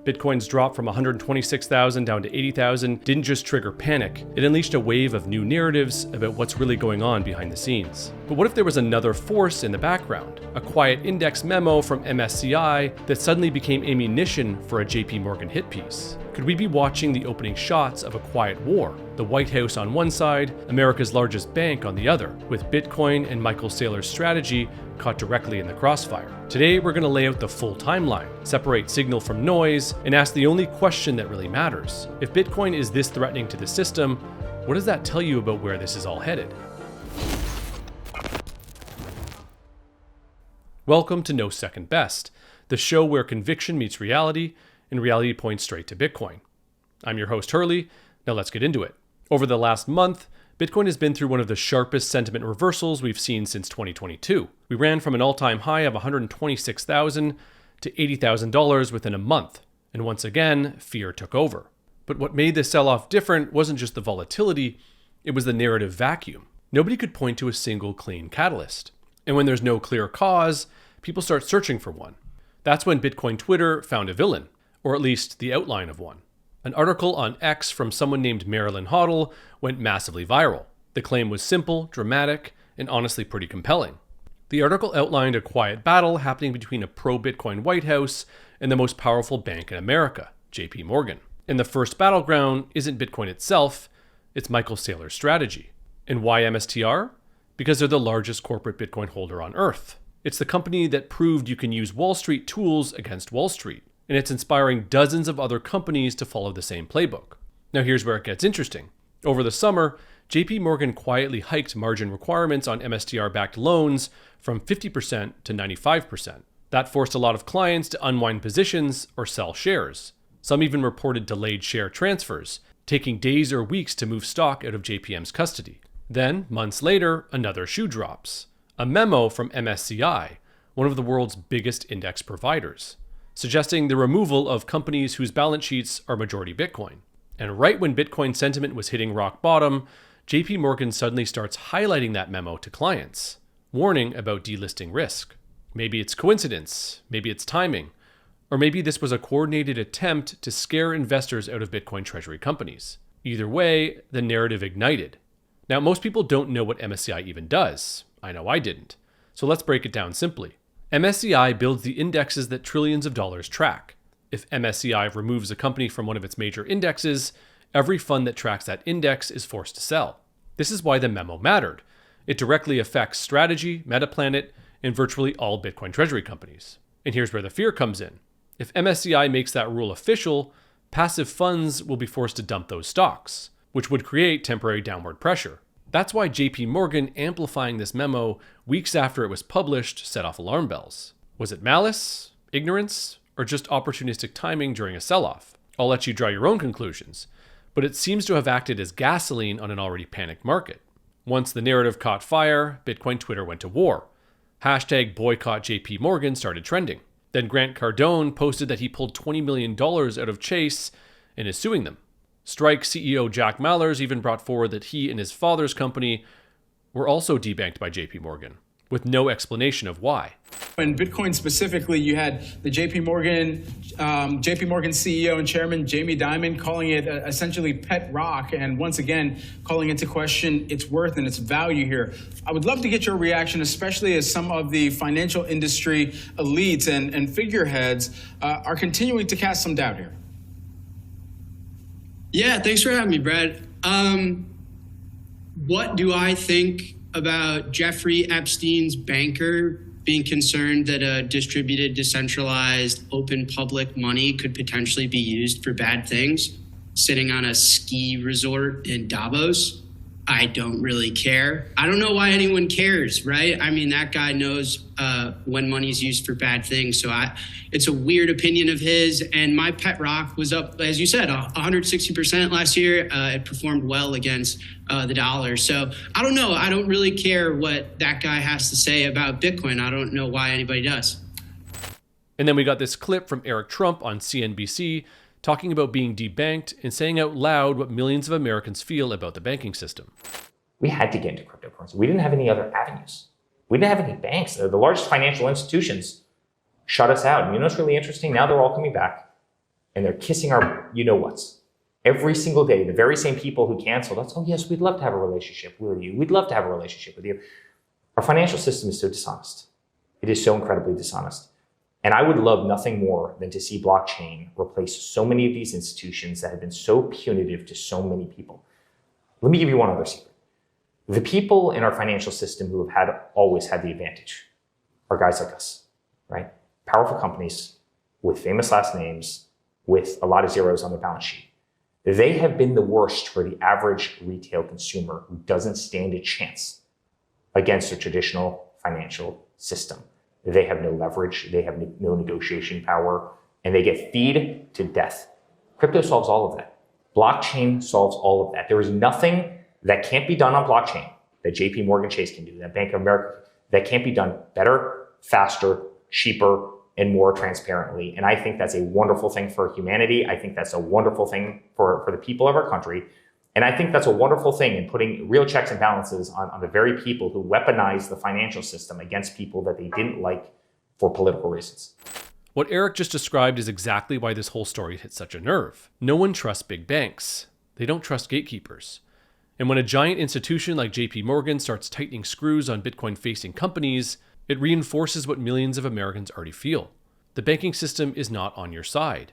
Bitcoin's drop from 126,000 down to 80,000 didn't just trigger panic, it unleashed a wave of new narratives about what's really going on behind the scenes. But what if there was another force in the background? A quiet index memo from MSCI that suddenly became ammunition for a JP Morgan hit piece? Could we be watching the opening shots of a quiet war? The White House on one side, America's largest bank on the other, with Bitcoin and Michael Saylor's strategy caught directly in the crossfire. Today, we're going to lay out the full timeline, separate signal from noise, and ask the only question that really matters. If Bitcoin is this threatening to the system, what does that tell you about where this is all headed? Welcome to No Second Best, the show where conviction meets reality and reality points straight to Bitcoin. I'm your host, Hurley. Now let's get into it. Over the last month, Bitcoin has been through one of the sharpest sentiment reversals we've seen since 2022. We ran from an all-time high of $126,000 to $80,000 within a month, and once again, fear took over. But what made this sell-off different wasn't just the volatility, it was the narrative vacuum. Nobody could point to a single clean catalyst. And when there's no clear cause, people start searching for one. That's when Bitcoin Twitter found a villain, or at least the outline of one. An article on X from someone named Marilyn Hoddle went massively viral. The claim was simple, dramatic, and honestly pretty compelling. The article outlined a quiet battle happening between a pro-Bitcoin White House and the most powerful bank in America, JP Morgan. And the first battleground isn't Bitcoin itself, it's Michael Saylor's strategy. And why MSTR? Because they're the largest corporate Bitcoin holder on Earth. It's the company that proved you can use Wall Street tools against Wall Street. And it's inspiring dozens of other companies to follow the same playbook. Now here's where it gets interesting. Over the summer, JP Morgan quietly hiked margin requirements on MSTR-backed loans from 50% to 95%. That forced a lot of clients to unwind positions or sell shares. Some even reported delayed share transfers, taking days or weeks to move stock out of JPM's custody. Then, months later, another shoe drops. A memo from MSCI, one of the world's biggest index providers, suggesting the removal of companies whose balance sheets are majority Bitcoin. And right when Bitcoin sentiment was hitting rock bottom, JP Morgan suddenly starts highlighting that memo to clients, warning about delisting risk. Maybe it's coincidence, maybe it's timing, or maybe this was a coordinated attempt to scare investors out of Bitcoin treasury companies. Either way, the narrative ignited. Now, most people don't know what MSCI even does. I know I didn't. So let's break it down simply. MSCI builds the indexes that trillions of dollars track. If MSCI removes a company from one of its major indexes, every fund that tracks that index is forced to sell. This is why the memo mattered. It directly affects Strategy, Metaplanet, and virtually all Bitcoin treasury companies. And here's where the fear comes in. If MSCI makes that rule official, passive funds will be forced to dump those stocks, which would create temporary downward pressure. That's why JP Morgan amplifying this memo weeks after it was published set off alarm bells. Was it malice, ignorance, or just opportunistic timing during a sell-off? I'll let you draw your own conclusions, but it seems to have acted as gasoline on an already panicked market. Once the narrative caught fire, Bitcoin Twitter went to war. Hashtag boycott JP Morgan started trending. Then Grant Cardone posted that he pulled $20 million out of Chase and is suing them. Strike CEO Jack Mallers even brought forward that he and his father's company were also debanked by JP Morgan, with no explanation of why. In Bitcoin specifically, you had the JP Morgan CEO and chairman Jamie Dimon calling it essentially pet rock, and once again calling into question its worth and its value here. I would love to get your reaction, especially as some of the financial industry elites and figureheads are continuing to cast some doubt here. Yeah, thanks for having me, Brad. What do I think about Jeffrey Epstein's banker being concerned that a distributed, decentralized, open public money could potentially be used for bad things, sitting on a ski resort in Davos? I don't really care. I don't know why anyone cares, right? I mean, that guy knows when money's used for bad things. So it's a weird opinion of his. And my pet rock was up, as you said, 160% last year. It performed well against the dollar. So I don't know. I don't really care what that guy has to say about Bitcoin. I don't know why anybody does. And then we got this clip from Eric Trump on CNBC talking about being debanked and saying out loud what millions of Americans feel about the banking system. We had to get into cryptocurrency. We didn't have any other avenues. We didn't have any banks. The largest financial institutions shut us out. And you know what's really interesting? Now they're all coming back. and they're kissing our you-know-whats. Every single day, the very same people who canceled us, oh yes, we'd love to have a relationship with you. We'd love to have a relationship with you. Our financial system is so dishonest. It is so incredibly dishonest. And I would love nothing more than to see blockchain replace so many of these institutions that have been so punitive to so many people. Let me give you one other secret. The people in our financial system who have always had the advantage are guys like us, right? Powerful companies with famous last names, with a lot of zeros on their balance sheet. They have been the worst for the average retail consumer who doesn't stand a chance against a traditional financial system. They have no leverage, they have no negotiation power, and they get feed to death. Crypto solves all of that. Blockchain solves all of that. There is nothing that can't be done on blockchain that JP Morgan Chase can do, that Bank of America, that can't be done better, faster, cheaper, and more transparently. And I think that's a wonderful thing for humanity. I think that's a wonderful thing for the people of our country. And I think that's a wonderful thing in putting real checks and balances on the very people who weaponize the financial system against people that they didn't like for political reasons. What Eric just described is exactly why this whole story hit such a nerve. No one trusts big banks. They don't trust gatekeepers. And when a giant institution like JP Morgan starts tightening screws on Bitcoin-facing companies, it reinforces what millions of Americans already feel. The banking system is not on your side,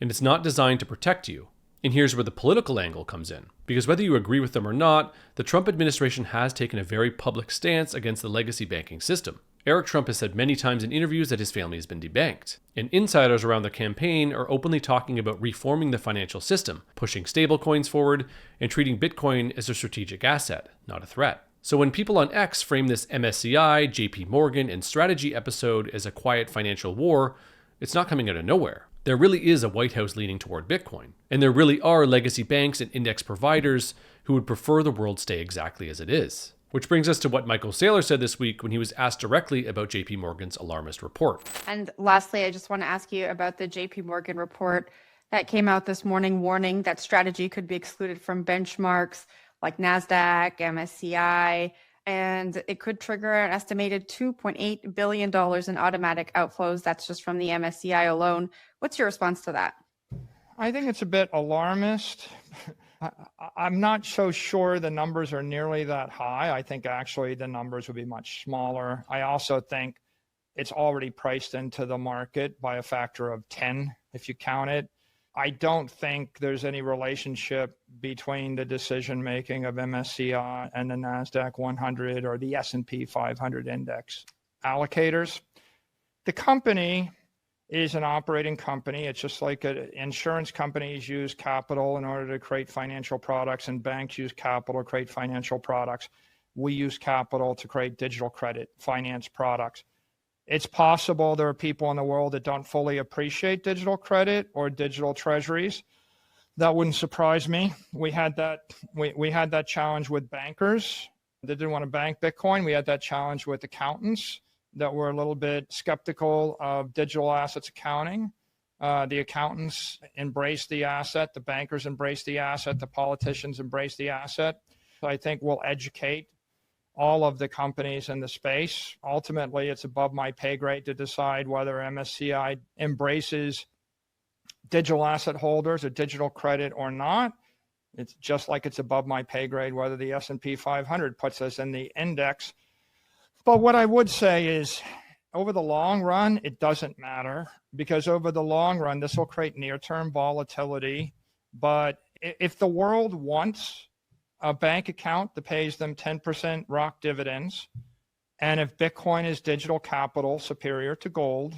and it's not designed to protect you. And here's where the political angle comes in. Because whether you agree with them or not, the Trump administration has taken a very public stance against the legacy banking system. Eric Trump has said many times in interviews that his family has been debanked. And insiders around the campaign are openly talking about reforming the financial system, pushing stablecoins forward, and treating Bitcoin as a strategic asset, not a threat. So when people on X frame this MSCI, JP Morgan, and strategy episode as a quiet financial war, it's not coming out of nowhere. There really is a White House leaning toward Bitcoin. And there really are legacy banks and index providers who would prefer the world stay exactly as it is. Which brings us to what Michael Saylor said this week when he was asked directly about JP Morgan's alarmist report. And lastly, I just want to ask you about the JP Morgan report that came out this morning warning that strategy could be excluded from benchmarks like NASDAQ, MSCI, and it could trigger an estimated $2.8 billion in automatic outflows. That's just from the MSCI alone. What's your response to that? I think it's a bit alarmist. I'm not so sure the numbers are nearly that high. I think actually the numbers would be much smaller. I also think it's already priced into the market by a factor of 10 if you count it. I don't think there's any relationship between the decision-making of MSCI and the NASDAQ 100 or the S&P 500 index allocators. The company is an operating company. It's just like insurance companies use capital in order to create financial products, and banks use capital to create financial products. We use capital to create digital credit finance products. It's possible there are people in the world that don't fully appreciate digital credit or digital treasuries. That wouldn't surprise me. We had that challenge with bankers that didn't want to bank Bitcoin. We had that challenge with accountants that were a little bit skeptical of digital assets accounting. The accountants embraced the asset, the bankers embraced the asset, the politicians embraced the asset. So I think we'll educate all of the companies in the space. Ultimately, it's above my pay grade to decide whether MSCI embraces digital asset holders or digital credit or not. It's just like it's above my pay grade whether the S&P 500 puts us in the index. But what I would say is, over the long run, it doesn't matter, because over the long run, this will create near-term volatility. But if the world wants a bank account that pays them 10% rock dividends, and if Bitcoin is digital capital superior to gold,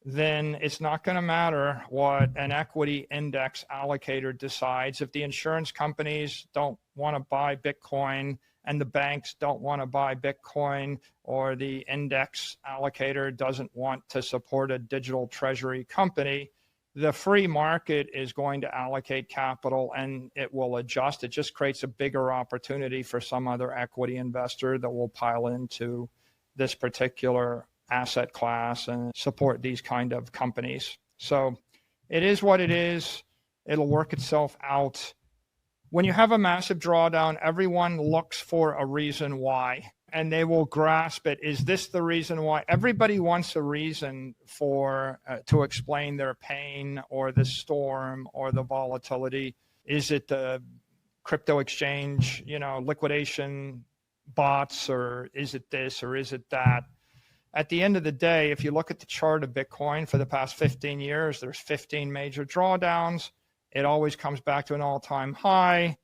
then it's not going to matter what an equity index allocator decides. If the insurance companies don't want to buy Bitcoin and the banks don't want to buy Bitcoin, or the index allocator doesn't want to support a digital treasury company, the free market is going to allocate capital and it will adjust. It just creates a bigger opportunity for some other equity investor that will pile into this particular asset class and support these kind of companies. So it is what it is. It'll work itself out. When you have a massive drawdown, everyone looks for a reason why. and they will grasp it. Is this the reason why? Everybody wants a reason for to explain their pain or the storm or the volatility. Is it the crypto exchange, liquidation bots, or is it this, or is it that? At the end of the day, if you look at the chart of Bitcoin for the past 15 years, there's 15 major drawdowns. It always comes back to an all-time high.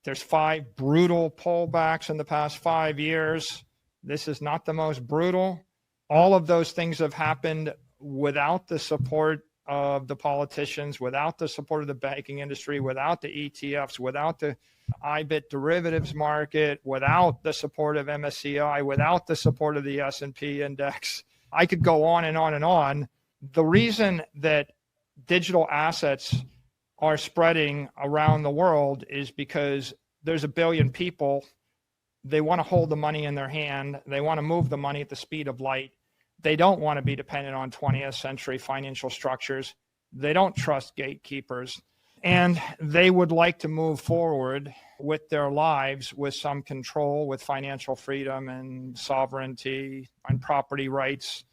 There's 5 brutal pullbacks in the past 5 years. This is not the most brutal. All of those things have happened without the support of the politicians, without the support of the banking industry, without the ETFs, without the IBIT derivatives market, without the support of MSCI, without the support of the S&P index. I could go on and on and on. The reason that digital assets are spreading around the world is because there's 1 billion people. They want to hold the money in their hand. They want to move the money at the speed of light. They don't want to be dependent on 20th century financial structures. They don't trust gatekeepers. And they would like to move forward with their lives with some control, with financial freedom and sovereignty and property rights.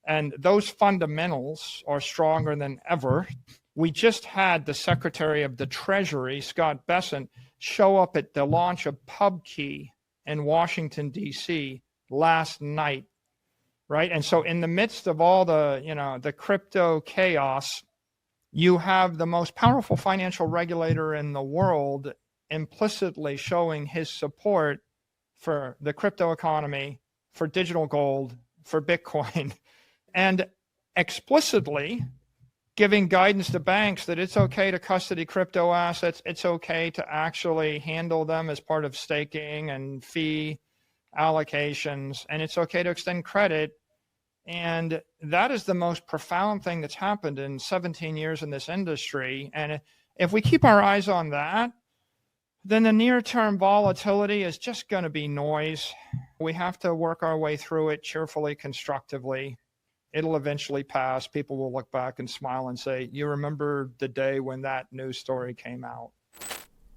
And those fundamentals are stronger than ever. We just had the Secretary of the Treasury, Scott Bessent, show up at the launch of PubKey in Washington, D.C. last night, right? And so in the midst of all the crypto chaos, you have the most powerful financial regulator in the world implicitly showing his support for the crypto economy, for digital gold, for Bitcoin, and explicitly giving guidance to banks that it's okay to custody crypto assets. It's okay to actually handle them as part of staking and fee allocations, and it's okay to extend credit. And that is the most profound thing that's happened in 17 years in this industry. And if we keep our eyes on that, then the near-term volatility is just going to be noise. We have to work our way through it cheerfully, constructively. It'll eventually pass. People will look back and smile and say, you remember the day when that news story came out.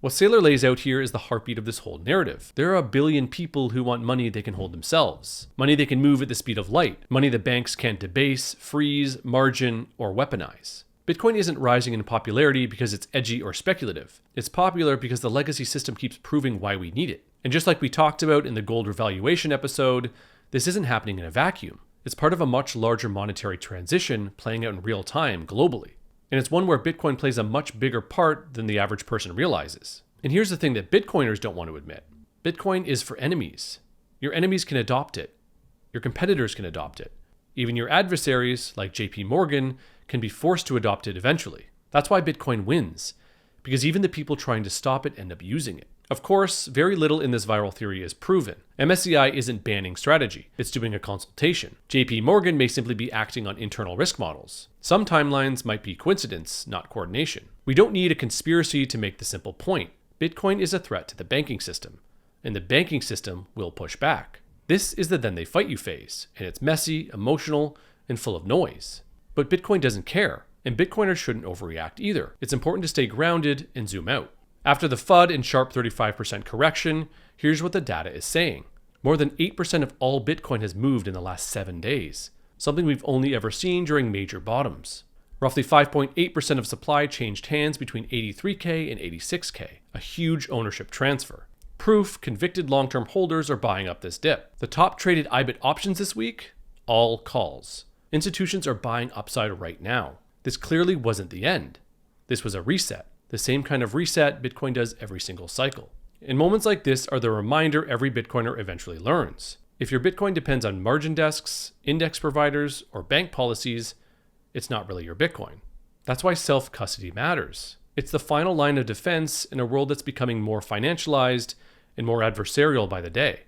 What Saylor lays out here is the heartbeat of this whole narrative. There are 1 billion people who want money they can hold themselves, money they can move at the speed of light, money the banks can't debase, freeze, margin, or weaponize. Bitcoin isn't rising in popularity because it's edgy or speculative. It's popular because the legacy system keeps proving why we need it. And just like we talked about in the gold revaluation episode, this isn't happening in a vacuum. It's part of a much larger monetary transition playing out in real time globally. And it's one where Bitcoin plays a much bigger part than the average person realizes. And here's the thing that Bitcoiners don't want to admit. Bitcoin is for enemies. Your enemies can adopt it. Your competitors can adopt it. Even your adversaries, like JP Morgan, can be forced to adopt it eventually. That's why Bitcoin wins, because even the people trying to stop it end up using it. Of course, very little in this viral theory is proven. MSCI isn't banning strategy, it's doing a consultation. JP Morgan may simply be acting on internal risk models. Some timelines might be coincidence, not coordination. We don't need a conspiracy to make the simple point. Bitcoin is a threat to the banking system, and the banking system will push back. This is the then they fight you phase, and it's messy, emotional, and full of noise. But Bitcoin doesn't care, and Bitcoiners shouldn't overreact either. It's important to stay grounded and zoom out. After the FUD and sharp 35% correction, here's what the data is saying. More than 8% of all Bitcoin has moved in the last 7 days, something we've only ever seen during major bottoms. Roughly 5.8% of supply changed hands between 83K and 86K, a huge ownership transfer. Proof convicted long-term holders are buying up this dip. The top traded IBIT options this week? All calls. Institutions are buying upside right now. This clearly wasn't the end. This was a reset. The same kind of reset Bitcoin does every single cycle. And moments like this are the reminder every Bitcoiner eventually learns. If your Bitcoin depends on margin desks, index providers, or bank policies, it's not really your Bitcoin. That's why self-custody matters. It's the final line of defense in a world that's becoming more financialized and more adversarial by the day.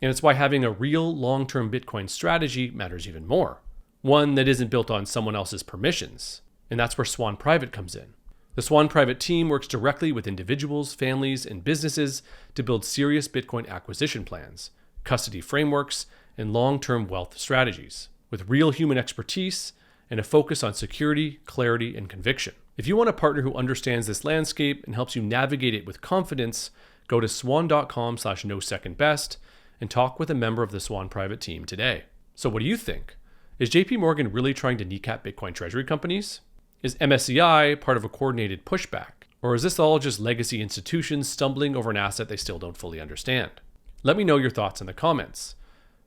And it's why having a real long-term Bitcoin strategy matters even more. One that isn't built on someone else's permissions. And that's where Swan Private comes in. The Swan Private team works directly with individuals, families, and businesses to build serious Bitcoin acquisition plans, custody frameworks, and long-term wealth strategies, with real human expertise and a focus on security, clarity, and conviction. If you want a partner who understands this landscape and helps you navigate it with confidence, go to swan.com/no-second-best and talk with a member of the Swan private team today. So what do you think? Is JP Morgan really trying to kneecap Bitcoin treasury companies? Is MSCI part of a coordinated pushback? Or is this all just legacy institutions stumbling over an asset they still don't fully understand? Let me know your thoughts in the comments.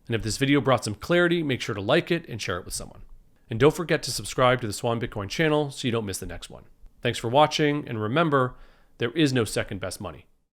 And if this video brought some clarity, make sure to like it and share it with someone. And don't forget to subscribe to the Swan Bitcoin channel so you don't miss the next one. Thanks for watching, and remember, there is no second best money.